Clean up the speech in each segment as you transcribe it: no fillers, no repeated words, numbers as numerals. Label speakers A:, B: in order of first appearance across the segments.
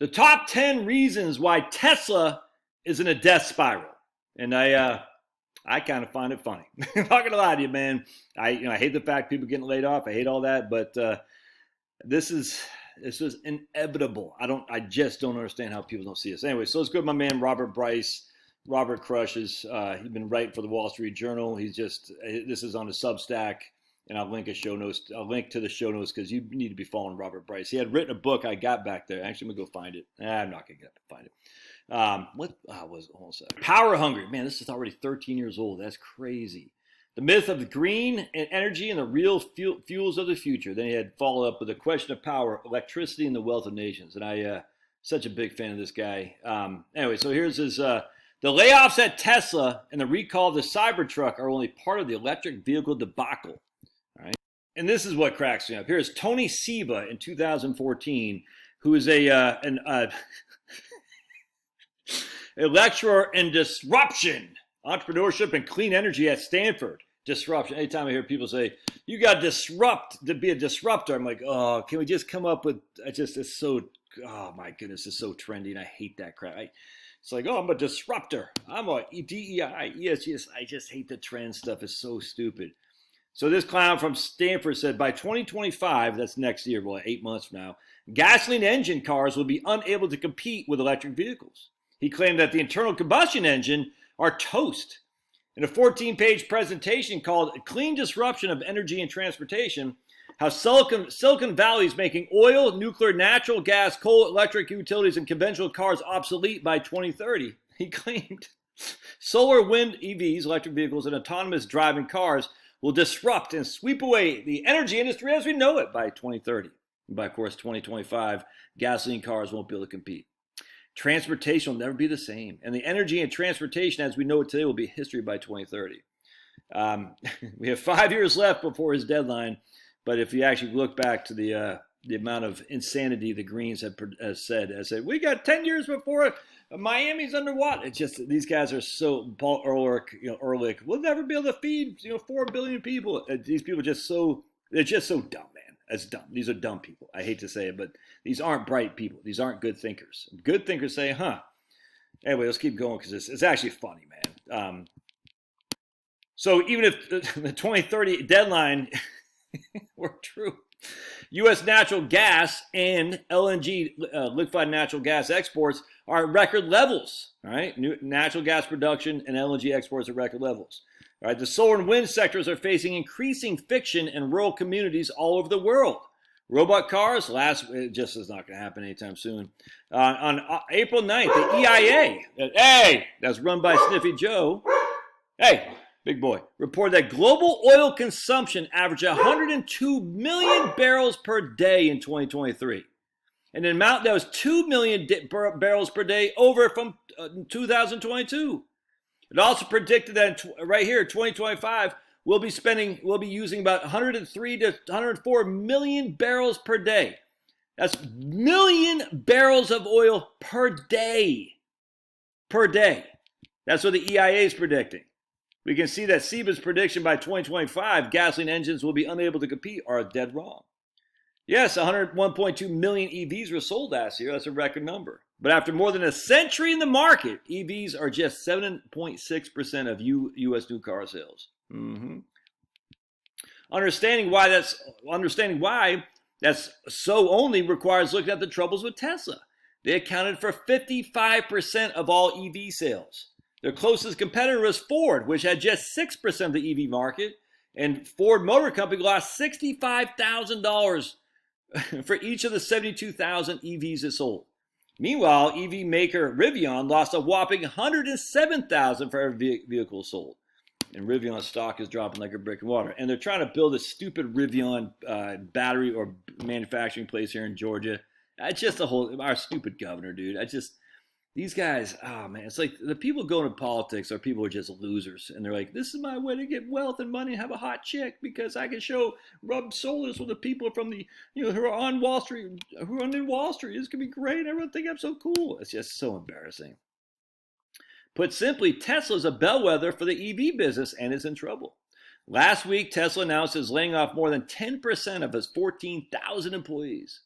A: The top 10 reasons why Tesla is in a death spiral. And I kind of find it funny. I'm not gonna lie to you, man. I hate the fact people getting laid off. I hate all that, but this is inevitable. I just don't understand how people don't see this. Anyway, so let's go to my man Robert Bryce. Robert crushes. He's been writing for the Wall Street Journal. This is on the Substack, and I'll link I'll link to the show notes because you need to be following Robert Bryce. He had written a book I got back there. Actually, I'm gonna go find it. I'm not gonna get up and find it. Hold on a second. Power Hungry. Man, this is already 13 years old. That's crazy. The myth of the green and energy and the real fuels of the future. Then he had follow up with the question of power, electricity, and the wealth of nations. And I such a big fan of this guy. Anyway, so here's his. The layoffs at Tesla and the recall of the Cybertruck are only part of the electric vehicle debacle. All right, and this is what cracks me up. Here's Tony Seba in 2014, who is a lecturer in disruption, entrepreneurship, and clean energy at Stanford. Disruption. Anytime I hear people say, you got to disrupt to be a disruptor, I'm like, oh, can we just come up with, it's so, oh my goodness, it's so trendy, and I hate that crap. It's like, oh, I'm a disruptor. I'm a DEI, ESG. I just hate the trend stuff. It's so stupid. So this clown from Stanford said by 2025, that's next year, well, 8 months from now, gasoline engine cars will be unable to compete with electric vehicles. He claimed that the internal combustion engine are toast. In a 14-page presentation called Clean Disruption of Energy and Transportation, how Silicon Valley is making oil, nuclear, natural gas, coal, electric utilities, and conventional cars obsolete by 2030, he claimed solar, wind, EVs, electric vehicles, and autonomous driving cars will disrupt and sweep away the energy industry as we know it by 2030. And by, of course, 2025, gasoline cars won't be able to compete. Transportation will never be the same. And the energy and transportation as we know it today will be history by 2030. We have 5 years left before his deadline. But if you actually look back to the amount of insanity the Greens have said, we got 10 years before Miami's underwater. It's just these guys are so Paul Ehrlich will never be able to feed 4 billion people. These people they're just so dumb, man. That's dumb. These are dumb people. I hate to say it, but these aren't bright people. These aren't good thinkers. Good thinkers say, Anyway, let's keep going because it's actually funny, man. So even if the 2030 deadline were true, U.S. natural gas and LNG, liquefied natural gas exports are at record levels. All right, natural gas production and LNG exports are at record levels. All right, the solar and wind sectors are facing increasing friction in rural communities all over the world. Robot cars, it just is not going to happen anytime soon. On April 9th, the EIA, that's run by Sniffy Joe, big boy, reported that global oil consumption averaged 102 million barrels per day in 2023. And an amount that was 2 million barrels per day over from 2022. It also predicted that right here, 2025, we'll be using about 103 to 104 million barrels per day. That's million barrels of oil per day. Per day. That's what the EIA is predicting. We can see that Seba's prediction by 2025, gasoline engines will be unable to compete are dead wrong. Yes, 101.2 million EVs were sold last year. That's a record number. But after more than a century in the market, EVs are just 7.6% of U.S. new car sales. Understanding why that's so only requires looking at the troubles with Tesla. They accounted for 55% of all EV sales. Their closest competitor was Ford, which had just 6% of the EV market, and Ford Motor Company lost $65,000 for each of the 72,000 EVs it sold. Meanwhile, EV maker Rivian lost a whopping $107,000 for every vehicle sold. And Rivian stock is dropping like a brick in water. And they're trying to build a stupid Rivian battery or manufacturing place here in Georgia. It's just our stupid governor, dude. These guys, oh man, it's like the people going to politics are people who are just losers. And they're like, this is my way to get wealth and money and have a hot chick because I can rub shoulders with the people from the, who are on Wall Street, who are in Wall Street. This could be great. Everyone think I'm so cool. It's just so embarrassing. Put simply, Tesla is a bellwether for the EV business and is in trouble. Last week, Tesla announced it's laying off more than 10% of its 14,000 employees.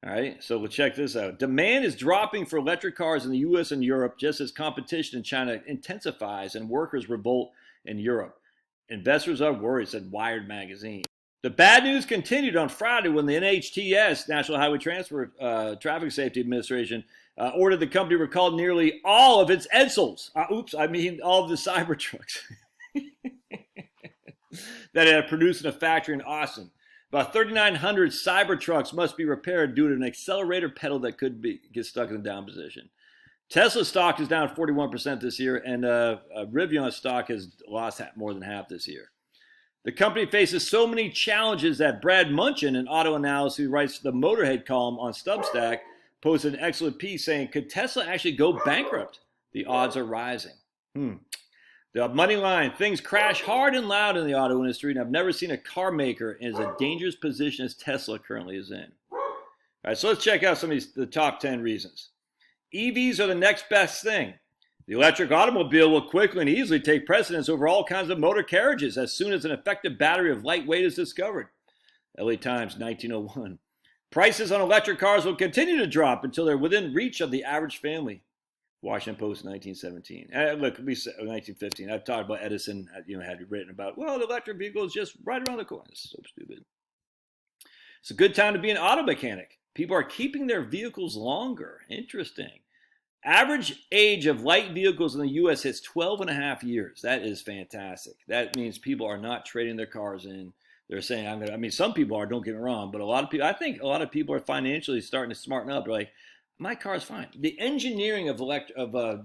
A: All right, so we'll check this out. Demand is dropping for electric cars in the U.S. and Europe just as competition in China intensifies and workers revolt in Europe. Investors are worried, said Wired magazine. The bad news continued on Friday when the NHTS, National Highway Traffic Safety Administration, ordered the company to recall nearly all of its Edsels. All of the Cybertrucks that it had produced in a factory in Austin. About 3,900 Cybertrucks must be repaired due to an accelerator pedal that could get stuck in the down position. Tesla stock is down 41% this year, and Rivian stock has lost more than half this year. The company faces so many challenges that Brad Munchin, an auto analyst who writes the Motorhead column on Substack, posted an excellent piece saying, could Tesla actually go bankrupt? The odds are rising. The money line, things crash hard and loud in the auto industry, and I've never seen a car maker in as dangerous position as Tesla currently is in. All right, so let's check out some of the top 10 reasons. EVs are the next best thing. The electric automobile will quickly and easily take precedence over all kinds of motor carriages as soon as an effective battery of lightweight is discovered. LA Times, 1901. Prices on electric cars will continue to drop until they're within reach of the average family. Washington Post, 1917. Look, we said 1915. I've talked about Edison. Had written about, well, the electric vehicle is just right around the corner. It's so stupid. It's a good time to be an auto mechanic. People are keeping their vehicles longer. Interesting. Average age of light vehicles in the U.S. hits 12 and a half years. That is fantastic. That means people are not trading their cars in. They're saying, some people are, don't get me wrong, but I think a lot of people are financially starting to smarten up. They're like, my car's fine. The engineering of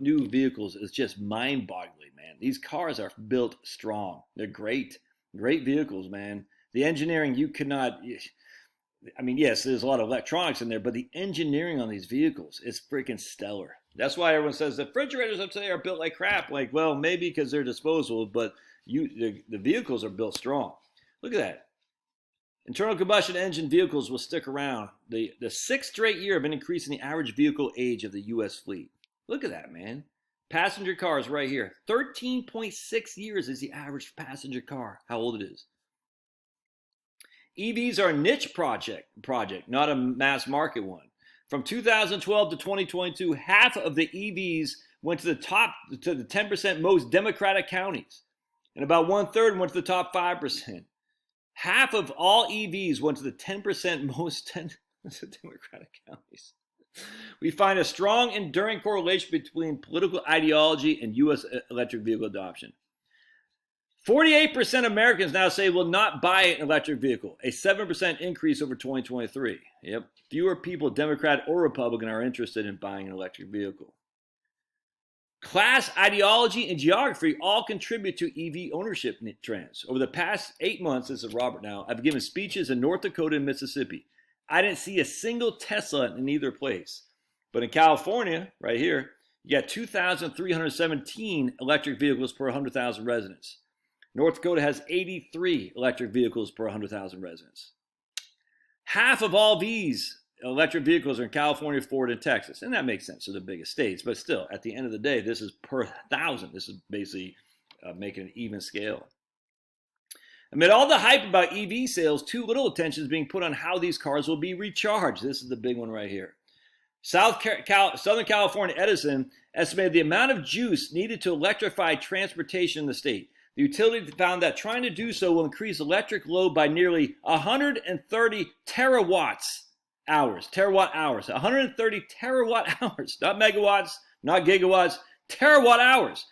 A: new vehicles is just mind-boggling, man. These cars are built strong. They're great vehicles, man. The engineering, you cannot... yes, there's a lot of electronics in there, but the engineering on these vehicles is freaking stellar. That's why everyone says the refrigerators up today are built like crap. Like, well, maybe because they're disposable, but the vehicles are built strong. Look at that. Internal combustion engine vehicles will stick around the sixth straight year of an increase in the average vehicle age of the U.S. fleet. Look at that, man. Passenger cars right here. 13.6 years is the average passenger car, how old it is. EVs are a niche project, not a mass market one. From 2012 to 2022, half of the EVs went to the 10% most Democratic counties, and about 1/3 went to the top 5%. Half of all EVs went to the 10% most Democratic counties. We find a strong, enduring correlation between political ideology and U.S. electric vehicle adoption. 48% of Americans now say will not buy an electric vehicle, a 7% increase over 2023. Yep, fewer people, Democrat or Republican, are interested in buying an electric vehicle. Class, ideology, and geography all contribute to EV ownership trends. Over the past 8 months, this is Robert now, I've given speeches in North Dakota and Mississippi. I didn't see a single Tesla in either place. But in California, right here, you got 2,317 electric vehicles per 100,000 residents. North Dakota has 83 electric vehicles per 100,000 residents. Half of all these electric vehicles are in California, Florida, and Texas. And that makes sense. They're the biggest states. But still, at the end of the day, this is per 1,000. This is basically making an even scale. Amid all the hype about EV sales, too little attention is being put on how these cars will be recharged. This is the big one right here. Southern California Edison estimated the amount of juice needed to electrify transportation in the state. The utility found that trying to do so will increase electric load by nearly 130 terawatt hours. 130 terawatt hours, not megawatts, not gigawatts, terawatt hours,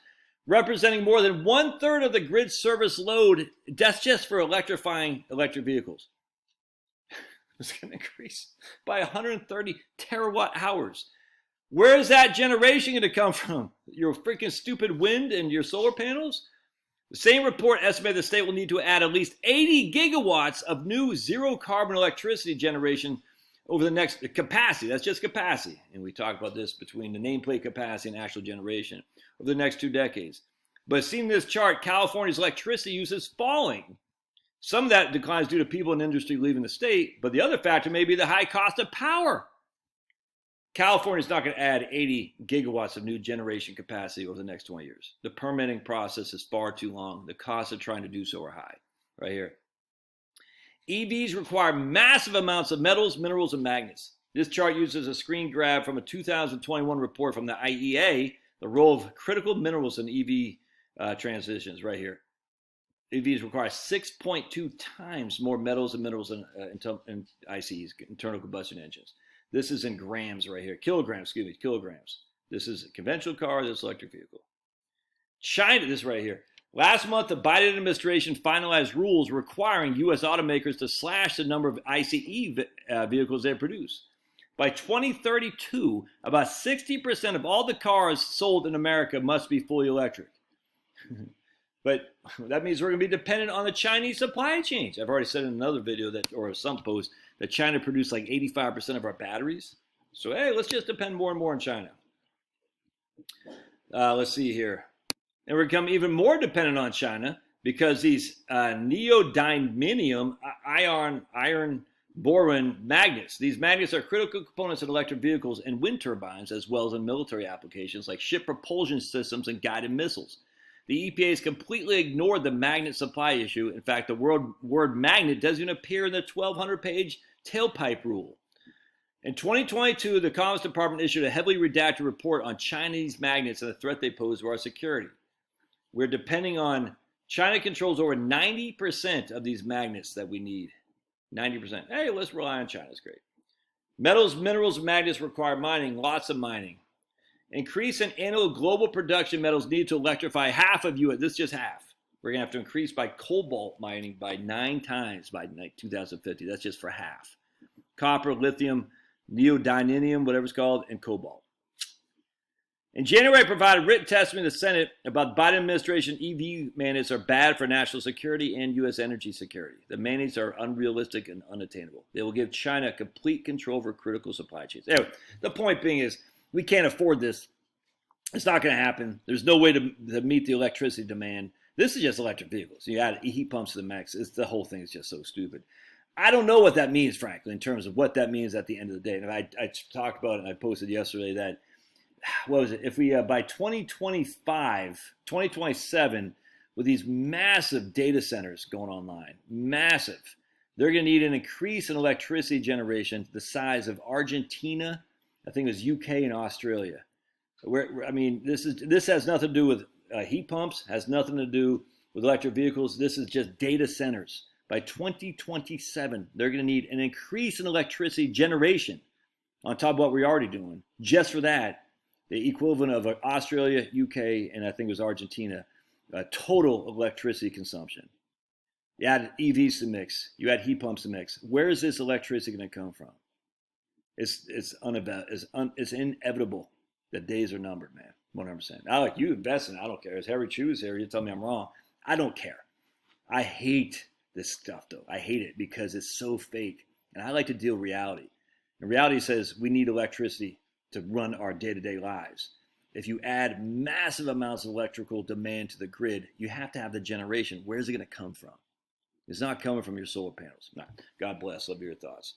A: representing more than 1/3 of the grid service load. That's just for electrifying electric vehicles. It's going to increase by 130 terawatt hours. Where is that generation going to come from? Your freaking stupid wind and your solar panels? The same report estimated the state will need to add at least 80 gigawatts of new zero-carbon electricity generation over the next capacity. That's just capacity. And we talk about this between the nameplate capacity and actual generation over the next 2 decades. But seeing this chart, California's electricity use is falling. Some of that declines due to people in industry leaving the state, but the other factor may be the high cost of power. California is not going to add 80 gigawatts of new generation capacity over the next 20 years. The permitting process is far too long. The costs of trying to do so are high. Right here. EVs require massive amounts of metals, minerals, and magnets. This chart uses a screen grab from a 2021 report from the IEA, the role of critical minerals in EV transitions right here. EVs require 6.2 times more metals and minerals in ICEs, internal combustion engines. This is in grams right here. Kilograms. This is a conventional car, this is electric vehicle. China, this right here. Last month, the Biden administration finalized rules requiring U.S. automakers to slash the number of ICE vehicles they produce. By 2032, about 60% of all the cars sold in America must be fully electric. But that means we're going to be dependent on the Chinese supply chains. I've already said in another video or some post that China produced like 85% of our batteries. So, hey, let's just depend more and more on China. Let's see here. And we're becoming even more dependent on China because these neodymium iron boron magnets. These magnets are critical components in electric vehicles and wind turbines, as well as in military applications like ship propulsion systems and guided missiles. The EPA has completely ignored the magnet supply issue. In fact, the word magnet doesn't even appear in the 1,200-page tailpipe rule. In 2022, the Commerce Department issued a heavily redacted report on Chinese magnets and the threat they pose to our security. We're depending on China controls over 90% of these magnets that we need. 90%. Hey, let's rely on China. It's great. Metals, minerals, and magnets require mining, lots of mining. Increase in annual global production metals needed to electrify half of U.S. This is just half. We're going to have to increase by cobalt mining by 9 times by 2050. That's just for half. Copper, lithium, neodymium, whatever it's called, and cobalt. In January, I provided written testimony to the Senate about the Biden administration EV mandates are bad for national security and U.S. energy security. The mandates are unrealistic and unattainable. They will give China complete control over critical supply chains. Anyway, the point being is we can't afford this. It's not going to happen. There's no way to meet the electricity demand. This is just electric vehicles. You add heat pumps to the max. The whole thing is just so stupid. I don't know what that means, frankly, in terms of what that means at the end of the day. And I talked about it and I posted yesterday that, what was it? If we, by 2027, with these massive data centers going online, massive, they're going to need an increase in electricity generation the size of Argentina, I think it was UK and Australia. I mean, this has nothing to do with heat pumps, has nothing to do with electric vehicles. This is just data centers. By 2027, they're going to need an increase in electricity generation on top of what we're already doing. Just for that, the equivalent of Australia, UK, and I think it was Argentina, total electricity consumption. You add EVs to mix. You add heat pumps to mix. Where is this electricity going to come from? It's inevitable. The days are numbered, man. 100%. I like you invest in it. I don't care. It's Harry Chu's here. You tell me I'm wrong. I don't care. I hate this stuff, though. I hate it because it's so fake. And I like to deal with reality. And reality says we need electricity to run our day-to-day lives. If you add massive amounts of electrical demand to the grid, you have to have the generation. Where's it going to come from? It's not coming from your solar panels. No. God bless. Love your thoughts.